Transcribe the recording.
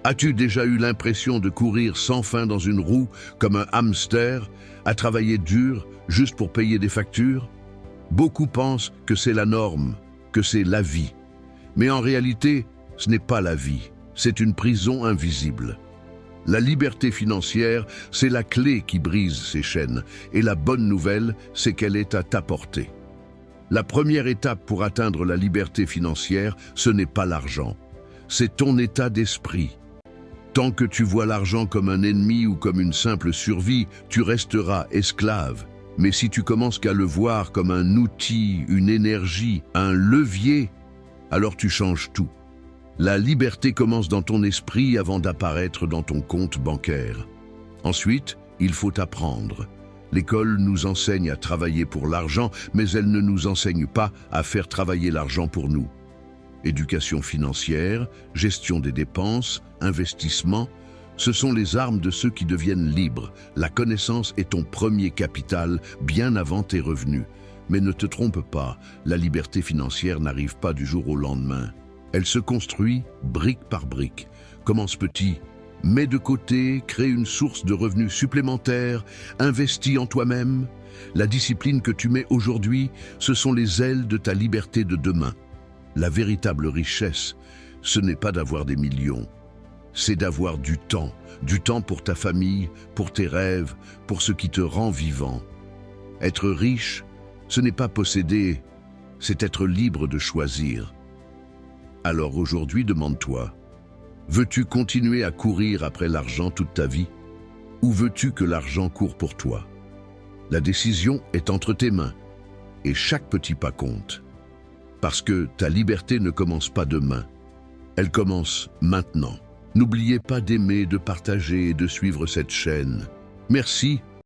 As-tu déjà eu l'impression de courir sans fin dans une roue, comme un hamster, à travailler dur juste pour payer des factures? Beaucoup pensent que c'est la norme, que c'est la vie. Mais en réalité, ce n'est pas la vie, c'est une prison invisible. La liberté financière, c'est la clé qui brise ces chaînes, et la bonne nouvelle, c'est qu'elle est à ta portée. La première étape pour atteindre la liberté financière, ce n'est pas l'argent, c'est ton état d'esprit. Tant que tu vois l'argent comme un ennemi ou comme une simple survie, tu resteras esclave. Mais si tu commences qu'à le voir comme un outil, une énergie, un levier, alors tu changes tout. La liberté commence dans ton esprit avant d'apparaître dans ton compte bancaire. Ensuite, il faut apprendre. L'école nous enseigne à travailler pour l'argent, mais elle ne nous enseigne pas à faire travailler l'argent pour nous. Éducation financière, gestion des dépenses, investissement, ce sont les armes de ceux qui deviennent libres. La connaissance est ton premier capital, bien avant tes revenus. Mais ne te trompe pas, la liberté financière n'arrive pas du jour au lendemain. Elle se construit brique par brique. Commence petit, mets de côté, crée une source de revenus supplémentaires, investis en toi-même. La discipline que tu mets aujourd'hui, ce sont les ailes de ta liberté de demain. La véritable richesse, ce n'est pas d'avoir des millions, c'est d'avoir du temps pour ta famille, pour tes rêves, pour ce qui te rend vivant. Être riche, ce n'est pas posséder, c'est être libre de choisir. Alors aujourd'hui, demande-toi, veux-tu continuer à courir après l'argent toute ta vie, ou veux-tu que l'argent court pour toi? La décision est entre tes mains, et chaque petit pas compte. Parce que ta liberté ne commence pas demain, elle commence maintenant. N'oubliez pas d'aimer, de partager et de suivre cette chaîne. Merci